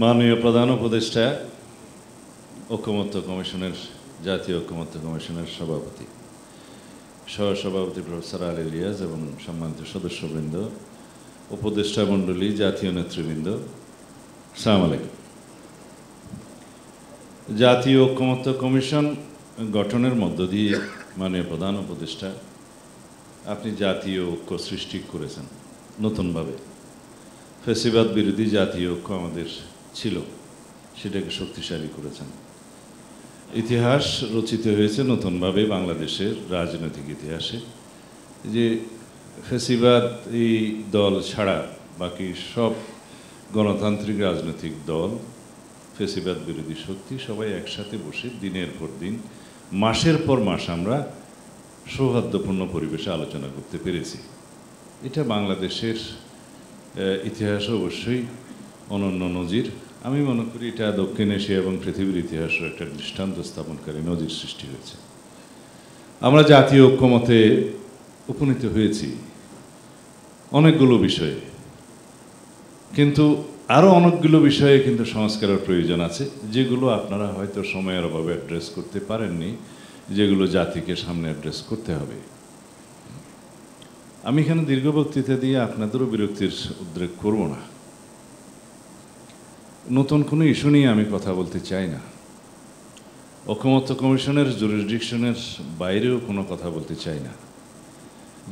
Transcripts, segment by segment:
মাননীয় প্রধান উপদেষ্টা ঐকমত্য কমিশনের জাতীয় ঐকমত্য কমিশনের সভাপতি সহসভাপতি প্রফেসর আলী রিয়াজ এবং সম্মানিত সদস্যবৃন্দ, উপদেষ্টা মণ্ডলী, জাতীয় নেতৃবৃন্দ, আসসালামু আলাইকুম। জাতীয় ঐকমত্য কমিশন গঠনের মধ্য দিয়ে মাননীয় প্রধান উপদেষ্টা আপনি জাতীয় ঐক্য সৃষ্টি করেছেন। নতুনভাবে ফ্যাসিবাদ বিরোধী জাতীয় ঐক্য আমাদের ছিল, সেটাকে শক্তিশালী করেছেন। ইতিহাস রচিত হয়েছে নতুনভাবে বাংলাদেশের রাজনৈতিক ইতিহাসে, যে ফ্যাসিবাদ এই দল ছাড়া বাকি সব গণতান্ত্রিক রাজনৈতিক দল, ফ্যাসিবাদ বিরোধী শক্তি সবাই একসাথে বসে দিনের পর দিন, মাসের পর মাস আমরা সৌহার্দ্যপূর্ণ পরিবেশে আলোচনা করতে পেরেছি। এটা বাংলাদেশের ইতিহাসে অবশ্যই অনন্য নজির। আমি মনে করি এটা দক্ষিণ এশিয়া এবং পৃথিবীর ইতিহাসের একটা দৃষ্টান্ত স্থাপনকারী নজির সৃষ্টি হয়েছে। আমরা জাতীয় ঐক্যমতে উপনীত হয়েছি অনেকগুলো বিষয়ে, কিন্তু আরও অনেকগুলো বিষয়ে কিন্তু সংস্কারের প্রয়োজন আছে, যেগুলো আপনারা হয়তো সময়ের অভাবে অ্যাড্রেস করতে পারেননি, যেগুলো জাতিকে সামনে অ্যাড্রেস করতে হবে। আমি এখানে দীর্ঘ বক্তৃতা দিয়ে আপনাদেরও বিরক্তির উদ্রেক করব না। নতুন কোনো ইস্যু নিয়ে আমি কথা বলতে চাই না। ঐকমত্য কমিশনের জুরিসডিকশনের বাইরেও কোনো কথা বলতে চাই না।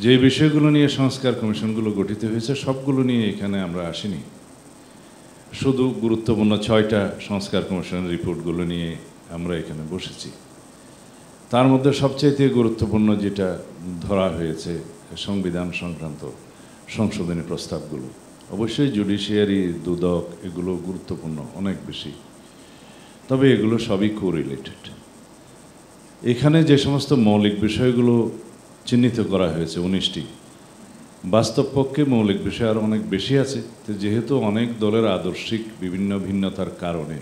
যে বিষয়গুলো নিয়ে সংস্কার কমিশনগুলো গঠিত হয়েছে সবগুলো নিয়ে এখানে আমরা আসিনি। শুধু গুরুত্বপূর্ণ 6টা সংস্কার কমিশনের রিপোর্টগুলো নিয়ে আমরা এখানে বসেছি। তার মধ্যে সবচাইতে গুরুত্বপূর্ণ যেটা ধরা হয়েছে সংবিধান সংক্রান্ত সংশোধনী প্রস্তাবগুলো। অবশ্যই জুডিশিয়ারি, দুদক, এগুলো গুরুত্বপূর্ণ অনেক বেশি, তবে এগুলো সবই কোরিলেটেড। এখানে যে সমস্ত মৌলিক বিষয়গুলো চিহ্নিত করা হয়েছে 19টি, বাস্তব পক্ষে মৌলিক বিষয় আরও অনেক বেশি আছে। তো যেহেতু অনেক দলের আদর্শিক বিভিন্ন ভিন্নতার কারণে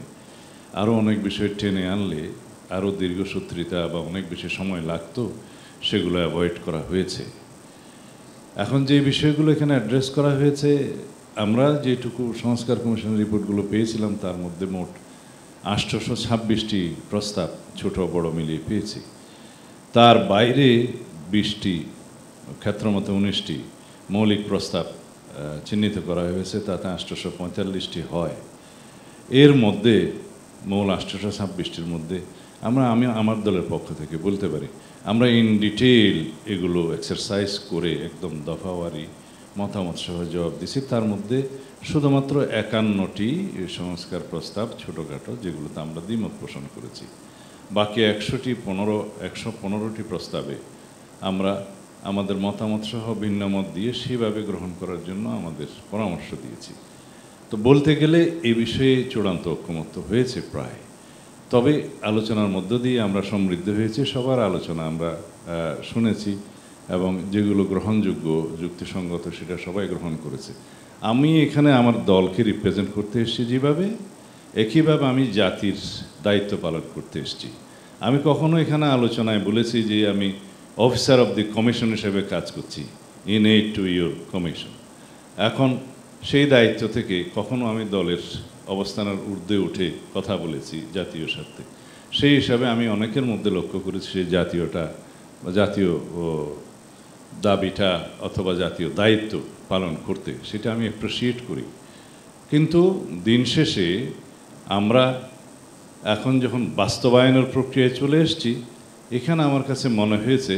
আরও অনেক বিষয় টেনে আনলে আরও দীর্ঘসূত্রিতা বা অনেক বেশি সময় লাগতো, সেগুলো অ্যাভয়েড করা হয়েছে। এখন যে বিষয়গুলো এখানে অ্যাড্রেস করা হয়েছে, আমরা যেটুকু সংস্কার কমিশনের রিপোর্টগুলো পেয়েছিলাম তার মধ্যে মোট 826টি প্রস্তাব ছোট বড় মিলিয়ে পেয়েছি। তার বাইরে 20টি, ক্ষেত্রমতো 19টি মৌলিক প্রস্তাব চিহ্নিত করা হয়েছে, তাতে 845টি হয়। এর মধ্যে মূল 826টির মধ্যে আমি আমার দলের পক্ষ থেকে বলতে পারি আমরা ইন ডিটেইল এগুলো এক্সারসাইজ করে একদম দফাওয়ারি মতামত সহ জবাব দিছি। তার মধ্যে শুধুমাত্র 51টি সংস্কার প্রস্তাব ছোটোখাটো, যেগুলোতে আমরা দ্বিমত পোষণ করেছি। বাকি 115টি প্রস্তাবে আমরা আমাদের মতামত সহ ভিন্ন মত দিয়ে সেভাবে গ্রহণ করার জন্য আমাদের পরামর্শ দিয়েছি। তো বলতে গেলে এই বিষয়ে চূড়ান্ত ঐকমত্য হয়েছে প্রায়। তবে আলোচনার মধ্য দিয়ে আমরা সমৃদ্ধ হয়েছি, সবার আলোচনা আমরা শুনেছি এবং যেগুলো গ্রহণযোগ্য, যুক্তিসঙ্গত, সেটা সবাই গ্রহণ করেছে। আমি এখানে আমার দলকে রিপ্রেজেন্ট করতে এসেছি যেভাবে, একইভাবে আমি জাতির দায়িত্ব পালন করতে এসেছি। আমি কখনো এখানে আলোচনায় বলেছি যে আমি অফিসার অফ দি কমিশন হিসেবে কাজ করছি, in aid to your commission. এখন সেই দায়িত্ব থেকে কখনো আমি দলের অবস্থানের ঊর্ধ্বে উঠে কথা বলেছি জাতীয় স্বার্থে। সেই হিসাবে আমি অনেকের মধ্যে লক্ষ্য করেছি সেই জাতীয় দাবিটা অথবা জাতীয় দায়িত্ব পালন করতে, সেটা আমি অ্যাপ্রিসিয়েট করি। কিন্তু দিন শেষে আমরা এখন যখন বাস্তবায়নের প্রক্রিয়ায় চলে এসেছি, এখানে আমার কাছে মনে হয়েছে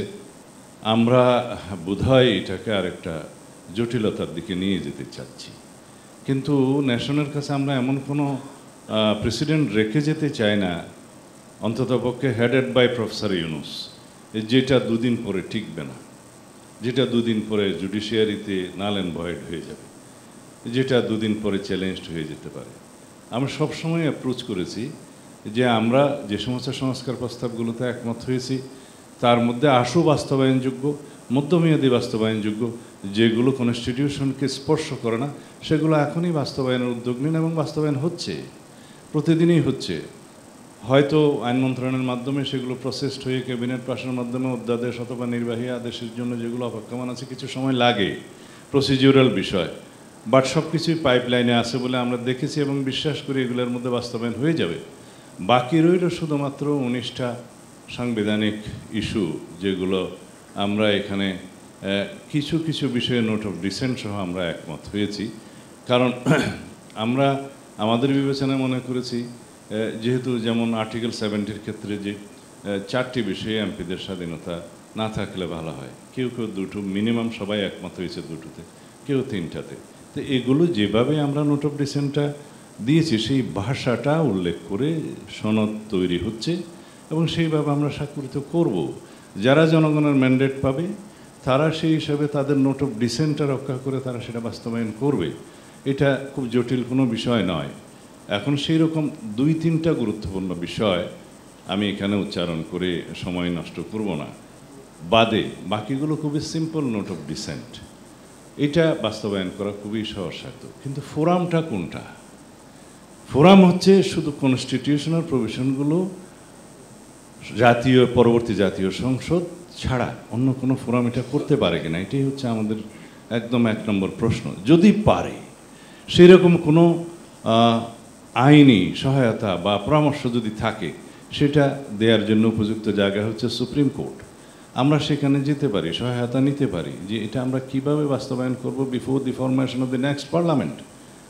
আমরা বোধহয় এটাকে আরেকটা জটিলতার দিকে নিয়ে যেতে চাচ্ছি। কিন্তু ন্যাশনের কাছে আমরা এমন কোনো প্রেসিডেন্ট রেখে যেতে চাই না, অন্ততপক্ষে হেডেড বাই প্রফেসর ইউনুস, যেটা দুদিন পরে টিকবে না, যেটা দুদিন পরে জুডিশিয়ারিতে নাল অ্যান্ড ভয়েড হয়ে যাবে, যেটা দুদিন পরে চ্যালেঞ্জড হয়ে যেতে পারে। আমরা সবসময় অ্যাপ্রোচ করেছি যে আমরা যে সমস্ত সংস্কার প্রস্তাবগুলোতে একমত হয়েছি তার মধ্যে আশু বাস্তবায়নযোগ্য, মধ্যমেয়াদী বাস্তবায়নযোগ্য, যেগুলো কনস্টিটিউশনকে স্পর্শ করে না, সেগুলো এখনই বাস্তবায়নের উদ্যোগ নিন, এবং বাস্তবায়ন হচ্ছে, প্রতিদিনই হচ্ছে। হয়তো আইন মন্ত্রণালয়ের মাধ্যমে সেগুলো প্রসেসড হয়ে ক্যাবিনেট পাশের মাধ্যমে অধ্যাদেশ অথবা নির্বাহী আদেশের জন্য যেগুলো অপেক্ষমান আছে কিছু সময় লাগে, প্রসিডিউরাল বিষয়। বাট সব কিছুই পাইপলাইনে আছে বলে আমরা দেখেছি এবং বিশ্বাস করি এগুলোর মধ্যে বাস্তবায়ন হয়ে যাবে। বাকি রইল শুধুমাত্র 19টা সাংবিধানিক ইস্যু, যেগুলো আমরা এখানে কিছু কিছু বিষয়ে নোট অফ ডিসেন্ট সহ আমরা একমত হয়েছি। কারণ আমরা আমাদের বিবেচনায় মনে করেছি, যেহেতু যেমন আর্টিকেল 70-র ক্ষেত্রে যে 4টি বিষয়ে এমপিদের স্বাধীনতা না থাকলে ভালো হয়, কেউ কেউ দুটো, মিনিমাম সবাই একমত হয়েছে দুটোতে, কেউ 3টাতে। তো এগুলো যেভাবে আমরা নোট অফ ডিসেন্টটা দিয়েছি সেই ভাষাটা উল্লেখ করে সনদ তৈরি হচ্ছে এবং সেইভাবে আমরা স্বাক্ষরিত করব। যারা জনগণের ম্যান্ডেট পাবে তারা সেই হিসাবে তাদের নোট অফ ডিসেন্টটা রক্ষা করে তারা সেটা বাস্তবায়ন করবে। এটা খুব জটিল কোনো বিষয় নয়। এখন সেই রকম 2-3টা গুরুত্বপূর্ণ বিষয় আমি এখানে উচ্চারণ করে সময় নষ্ট করব না, বাদে বাকিগুলো খুবই সিম্পল নোট অফ ডিসেন্ট। এটা বাস্তবায়ন করা খুবই সহজসাধ্য। কিন্তু ফোরামটা কোনটা? ফোরাম হচ্ছে শুধু কনস্টিটিউশনাল প্রভিশনগুলো পরবর্তী জাতীয় সংসদ ছাড়া অন্য কোনো ফোরাম এটা করতে পারে কিনা, এটাই হচ্ছে আমাদের একদম 1 নম্বর প্রশ্ন। যদি পারে, সেই রকম কোনো আইনি সহায়তা বা পরামর্শ যদি থাকে, সেটা দেওয়ার জন্য উপযুক্ত জায়গা হচ্ছে সুপ্রিম কোর্ট। আমরা সেখানে যেতে পারি, সহায়তা নিতে পারি যে এটা আমরা কিভাবে বাস্তবায়ন করব before the formation of the next parliament.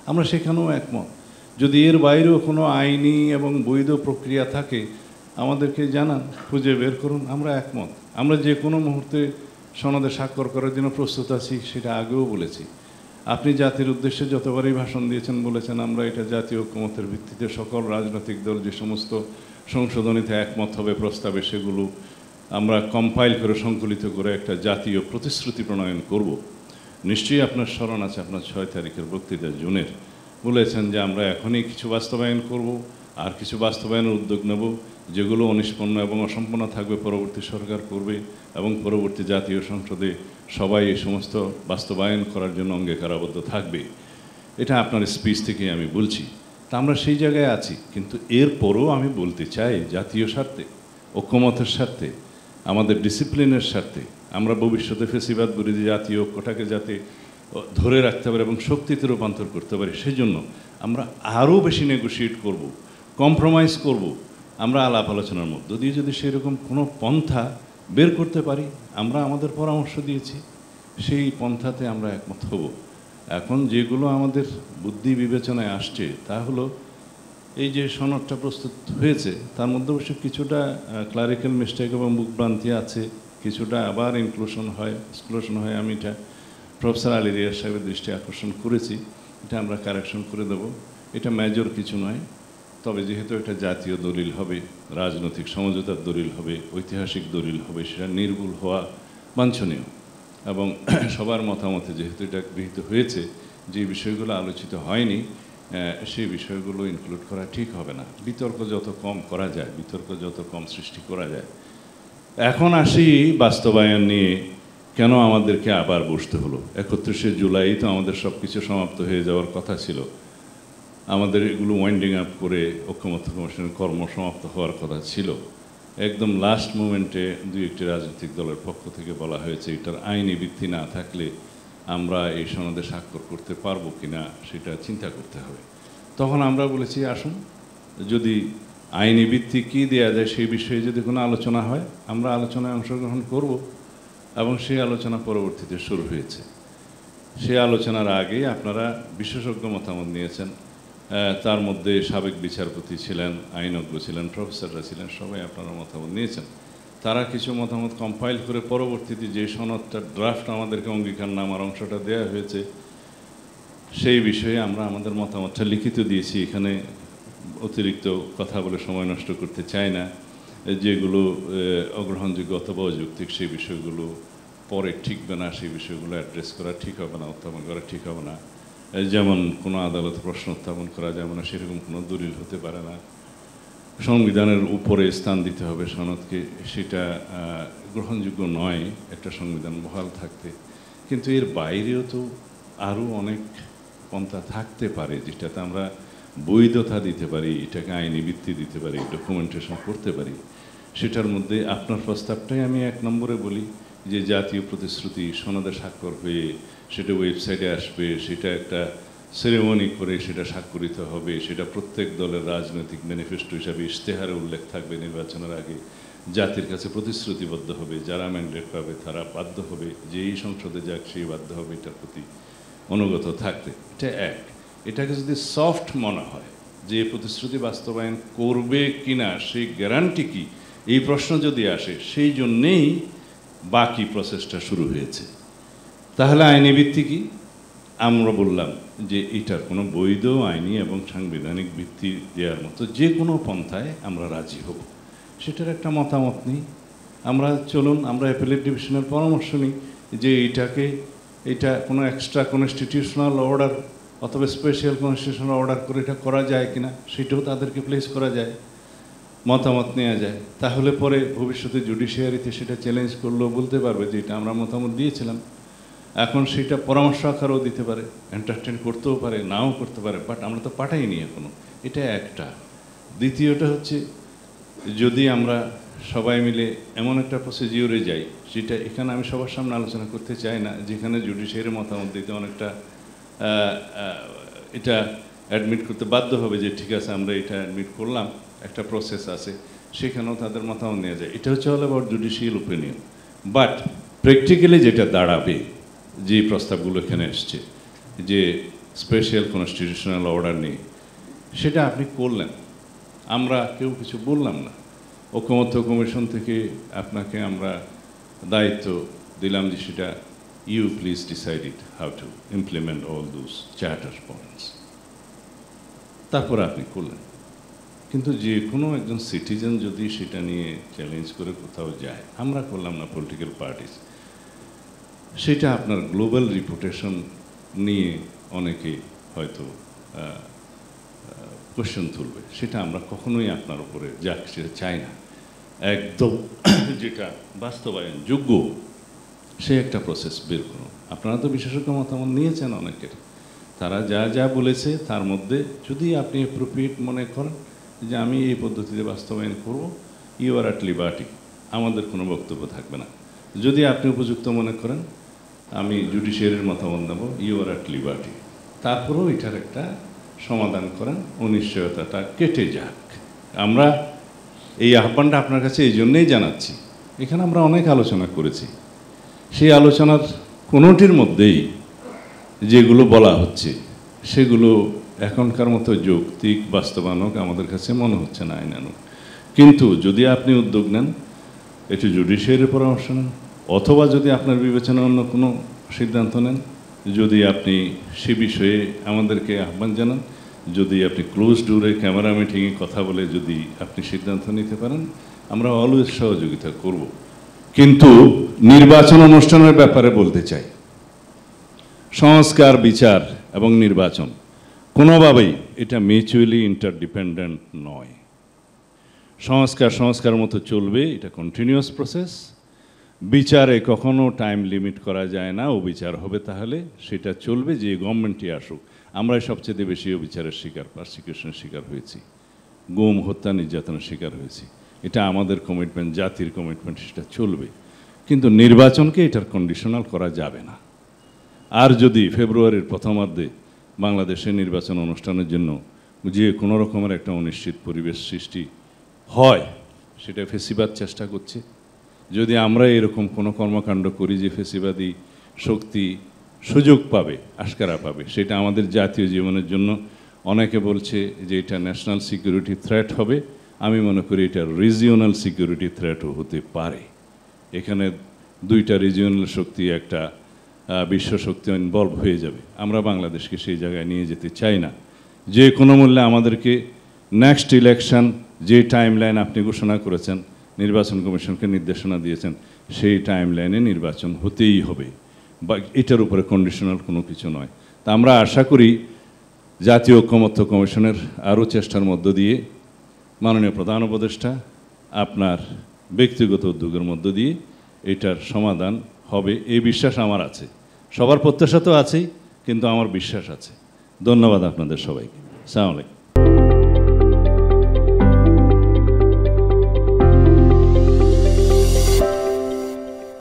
আমরা সেখানেও একমত। যদি এর বাইরেও কোনো আইনি এবং বৈধ প্রক্রিয়া থাকে আমাদেরকে জানান, খুঁজে বের করুন, আমরা একমত। আমরা যে কোনো মুহূর্তে সনদে স্বাক্ষর করার জন্য প্রস্তুত আছি, সেটা আগেও বলেছি। আপনি জাতির উদ্দেশ্যে যতবারই ভাষণ দিয়েছেন, বলেছেন আমরা এটা জাতীয় ঐক্যমতের ভিত্তিতে সকল রাজনৈতিক দল যে সমস্ত সংশোধনীতে একমত হবে প্রস্তাবে, সেগুলো আমরা কম্পাইল করে সংকলিত করে একটা জাতীয় প্রতিশ্রুতি প্রণয়ন করব। নিশ্চয়ই আপনার স্মরণ আছে, আপনার 6 তারিখের বক্তৃতা জুনের বলেছেন যে আমরা এখনই কিছু বাস্তবায়ন করব, আর কিছু বাস্তবায়নের উদ্যোগ নেব, যেগুলো অনিষ্পন্ন এবং অসম্পূর্ণ থাকবে পরবর্তী সরকার করবে, এবং পরবর্তী জাতীয় সংসদে সবাই এই সমস্ত বাস্তবায়ন করার জন্য অঙ্গীকারাবদ্ধ থাকবে। এটা আপনার স্পিচ থেকেই আমি বলছি। তা আমরা সেই জায়গায় আছি। কিন্তু এরপরও আমি বলতে চাই, জাতীয় স্বার্থে, ঐক্যমতের স্বার্থে, আমাদের ডিসিপ্লিনের স্বার্থে, আমরা ভবিষ্যতে ফেসিবাদ বিরোধী জাতীয় ঐক্যটাকে যাতে ধরে রাখতে পারি এবং শক্তিতে রূপান্তর করতে পারি, সেই জন্য আমরা আরও বেশি নেগোশিয়েট করব, কম্প্রোমাইজ করব। আমরা আলাপ আলোচনার মধ্য দিয়ে যদি সেরকম কোনো পন্থা বের করতে পারি, আমরা আমাদের পরামর্শ দিয়েছি, সেই পন্থাতে আমরা একমত হব। এখন যেগুলো আমাদের বুদ্ধি বিবেচনায় আসছে তা হলো, এই যে সনদটা প্রস্তুত হয়েছে তার মধ্যে অবশ্য কিছুটা ক্লারিক্যাল মিস্টেক এবং বুকভ্রান্তি আছে, কিছুটা আবার এক্সক্লুশন হয়। আমি এটা প্রফেসর আলী রিয়াজ সাহেবের দৃষ্টি আকর্ষণ করেছি, এটা আমরা কারেকশন করে দেব। এটা মেজর কিছু নয়, তবে যেহেতু একটা জাতীয় দলিল হবে, রাজনৈতিক সমঝোতার দলিল হবে, ঐতিহাসিক দলিল হবে, সেটা নির্ভুল হওয়া বাঞ্ছনীয়। এবং সবার মতামতে যেহেতু এটা গৃহীত হয়েছে, যে বিষয়গুলো আলোচিত হয়নি সেই বিষয়গুলো ইনক্লুড করা ঠিক হবে না। বিতর্ক যত কম করা যায়, বিতর্ক যত কম সৃষ্টি করা যায়। এখন আসি বাস্তবায়ন নিয়ে, কেন আমাদেরকে আবার বসতে হলো? 31শে জুলাই তো আমাদের সব কিছু সমাপ্ত হয়ে যাওয়ার কথা ছিল। আমাদের এগুলো ওয়াইন্ডিং আপ করে ঐক্যমত্য কমিশনের কর্ম সমাপ্ত হওয়ার কথা ছিল। একদম লাস্ট মোমেন্টে 2-1টি রাজনৈতিক দলের পক্ষ থেকে বলা হয়েছে এটার আইনি ভিত্তি না থাকলে আমরা এই সনদে স্বাক্ষর করতে পারবো কিনা সেটা চিন্তা করতে হবে। তখন আমরা বলেছি, আসুন, যদি আইনি ভিত্তি কী দেওয়া যায় সেই বিষয়ে যদি কোনো আলোচনা হয়, আমরা আলোচনায় অংশগ্রহণ করব। এবং সেই আলোচনা পরবর্তীতে শুরু হয়েছে। সেই আলোচনার আগে আপনারা বিশেষজ্ঞ মতামত নিয়েছেন, তার মধ্যে সাবেক বিচারপতি ছিলেন, আইনজ্ঞ ছিলেন, প্রফেসররা ছিলেন, সবাই আপনারা মতামত নিয়েছেন। তারা কিছু মতামত কম্পাইল করে পরবর্তীতে যে সনদটা ড্রাফট আমাদেরকে অঙ্গীকারনামার অংশটা দেওয়া হয়েছে, সেই বিষয়ে আমরা আমাদের মতামতটা লিখিত দিয়েছি। এখানে অতিরিক্ত কথা বলে সময় নষ্ট করতে চাই না। যেগুলো অগ্রহণযোগ্য অথবা অযৌক্তিক সেই বিষয়গুলো পরে ঠিকবে না, সেই বিষয়গুলো অ্যাড্রেস করা ঠিক হবে না, উত্থাপন করা ঠিক হবে না। যেমন কোনো আদালত প্রশ্ন উত্থাপন করা যাবে না, সেরকম কোনো দলিল হতে পারে না। সংবিধানের উপরে স্থান দিতে হবে সনদকে, সেটা গ্রহণযোগ্য নয় একটা সংবিধান বহাল থাকতে। কিন্তু এর বাইরেও তো আরও অনেক পন্থা থাকতে পারে, যেটাতে আমরা বৈধতা দিতে পারি, এটাকে আইনি ভিত্তি দিতে পারি, ডকুমেন্টেশন করতে পারি। সেটার মধ্যে আপনার প্রস্তাবটাই আমি 1 নম্বরে বলি যে জাতীয় প্রতিশ্রুতি সনদে স্বাক্ষর হয়ে সেটা ওয়েবসাইটে আসবে, সেটা একটা সেরেমনি করে সেটা স্বাক্ষরিত হবে, সেটা প্রত্যেক দলের রাজনৈতিক ম্যানিফেস্টো হিসাবে ইশতেহারে উল্লেখ থাকবে, নির্বাচনের আগে জাতির কাছে প্রতিশ্রুতিবদ্ধ হবে, যারা ম্যান্ডেট পাবে তারা বাধ্য হবে, যেই সংসদে যাক সেই বাধ্য হবে এটার প্রতি অনুগত থাকতে। এটা এক। এটাকে যদি সফট মনে হয় যে প্রতিশ্রুতি বাস্তবায়ন করবে কিনা সেই গ্যারান্টি কি, এই প্রশ্ন যদি আসে, সেই জন্যেই বাকি প্রসেসটা শুরু হয়েছে। তাহলে আইনি ভিত্তি কি? আমরা বললাম যে এটার কোনো বৈধ আইনি এবং সাংবিধানিক ভিত্তি দেওয়ার মতো যে কোনো পন্থায় আমরা রাজি হব, সেটার একটা মতামত নিই আমরা। চলুন আমরা অ্যাপেলেট ডিভিশনের পরামর্শ নিই যে এটা কোনো এক্সট্রা কনস্টিটিউশনাল অর্ডার অথবা স্পেশাল কনস্টিটিউশনাল অর্ডার করে এটা করা যায় কিনা, সেটাও তাদেরকে প্লেস করা যায়, মতামত নেওয়া যায়। তাহলে পরে ভবিষ্যতে জুডিশিয়ারিতে সেটা চ্যালেঞ্জ করলেও বলতে পারবে যে এটা আমরা মতামত দিয়েছিলাম। এখন সেটা পরামর্শ আকারেও দিতে পারে, এন্টারটেন করতেও পারে, নাও করতে পারে, বাট আমরা তো পাঠাইনি এখনো। এটা একটা। দ্বিতীয়টা হচ্ছে, যদি আমরা সবাই মিলে এমন একটা প্রসিজিওরে যাই, যেটা এখানে আমি সবার সামনে আলোচনা করতে চাই না, যেখানে জুডিশিয়ারি মতামত দিতে অনেকটা এটা অ্যাডমিট করতে বাধ্য হবে যে ঠিক আছে আমরা এটা অ্যাডমিট করলাম, একটা প্রসেস আছে, সেখানেও তাদের মতামত নেওয়া যায়। এটা হচ্ছে all about judicial opinion. But practically যেটা দাঁড়াবে, যে প্রস্তাবগুলো এখানে এসছে যে স্পেশাল কনস্টিটিউশনাল অর্ডার নিয়ে, সেটা আপনি করলেন, আমরা কেউ কিছু বললাম না। ঐকমত্য কমিশন থেকে আপনাকে আমরা দায়িত্ব দিলাম যে সেটা you please decide it how to implement all those charter points, তারপরে আপনি করলেন। কিন্তু যে কোনো একজন সিটিজেন যদি সেটা নিয়ে চ্যালেঞ্জ করে কোথাও যায়, আমরা করলাম না, পলিটিক্যাল পার্টিস, সেটা আপনার গ্লোবাল রিপুটেশন নিয়ে অনেকে হয়তো কোশ্চেন তুলবে। সেটা আমরা কখনোই আপনার উপরে যাক সেটা চাই না। একদম যেটা বাস্তবায়ন যোগ্য সে একটা প্রসেস বের করুন। আপনারা তো বিশেষজ্ঞ মতামত নিয়েছেন অনেকের, তারা যা যা বলেছে তার মধ্যে যদি আপনি অ্যাপ্রোপ্রিয়েট মনে করেন যে আমি এই পদ্ধতিতে বাস্তবায়ন করব, ইউ আর অ্যাট লিবার্টি, আমাদের কোনো বক্তব্য থাকবে না। যদি আপনি উপযুক্ত মনে করেন আমি জুডিশিয়ারির মতামত নেব, ইউ আর অ্যাট লিবার্টি। তারপরেও এটার একটা সমাধান করেন, অনিশ্চয়তাটা কেটে যাক। আমরা এই আহ্বানটা আপনার কাছে এই জন্যেই জানাচ্ছি। এখানে আমরা অনেক আলোচনা করেছি, সেই আলোচনার কোনোটির মধ্যেই যেগুলো বলা হচ্ছে সেগুলো এখনকার মতো যৌক্তিক বাস্তবায়নক আমাদের কাছে মনে হচ্ছে না, আইনানুক। কিন্তু যদি আপনি উদ্যোগ নেন, একটু জুডিশিয়ারির পরামর্শ নেন, অথবা যদি আপনার বিবেচনায় অন্য কোনো সিদ্ধান্ত নেন, যদি আপনি সে বিষয়ে আমাদেরকে আহ্বান জানান, যদি আপনি ক্লোজ ডোরে ক্যামেরা মিটিংয়ে কথা বলে যদি আপনি সিদ্ধান্ত নিতে পারেন, আমরা অলওয়েজ সহযোগিতা করব। কিন্তু নির্বাচন অনুষ্ঠানের ব্যাপারে বলতে চাই, সংস্কার, বিচার এবং নির্বাচন কোনোভাবেই এটা মিউচুয়ালি ইন্টারডিপেন্ডেন্ট নয়। সংস্কার মতো চলবে, এটা কন্টিনিউয়াস প্রসেস। বিচারে কখনো টাইম লিমিট করা যায় না, ও বিচার হবে তাহলে সেটা চলবে, যে গভর্নমেন্টই আসুক। আমরাই সবচেয়ে বেশি বিচারের শিকার, পারসিকিউশনের শিকার হয়েছি, গুম, হত্যা, নির্যাতনের শিকার হয়েছি। এটা আমাদের কমিটমেন্ট, জাতির কমিটমেন্ট, সেটা চলবে। কিন্তু নির্বাচনকে এটার কন্ডিশনাল করা যাবে না। আর যদি ফেব্রুয়ারির প্রথমার্ধে বাংলাদেশে নির্বাচন অনুষ্ঠানের জন্য যে কোনো রকমের একটা অনিশ্চিত পরিবেশ সৃষ্টি হয়, সেটা ফেসিবাদ চেষ্টা করছে। যদি আমরা এরকম কোনো কর্মকাণ্ড করি যে ফেসিবাদী শক্তি সুযোগ পাবে, আশকারা পাবে, সেটা আমাদের জাতীয় জীবনের জন্য অনেকে বলছে যে এটা ন্যাশনাল সিকিউরিটি থ্রেট হবে। আমি মনে করি এটা রিজিওনাল সিকিউরিটি থ্রেটও হতে পারে। এখানে দুইটা রিজিওনাল শক্তি, একটা বিশ্ব শক্তি ইনভলভ হয়ে যাবে। আমরা বাংলাদেশকে সেই জায়গায় নিয়ে যেতে চাই না। যে কোনো মূল্যে আমাদেরকে নেক্সট ইলেকশন, যে টাইম লাইন আপনি ঘোষণা করেছেন, নির্বাচন কমিশনকে নির্দেশনা দিয়েছেন, সেই টাইম লাইনে নির্বাচন হতেই হবে, বা এটার উপরে কন্ডিশনাল কোনো কিছু নয়। তা আমরা আশা করি জাতীয় ঐকমত্য কমিশনের আরও চেষ্টার মধ্য দিয়ে, মাননীয় প্রধান উপদেষ্টা আপনার ব্যক্তিগত উদ্যোগের মধ্য দিয়ে এটার সমাধান হবে, এই বিশ্বাস আমার আছে। সবার প্রত্যাশা তো আছেই, কিন্তু আমার বিশ্বাস আছে। ধন্যবাদ আপনাদের সবাইকে। আসসালামু আলাইকুম।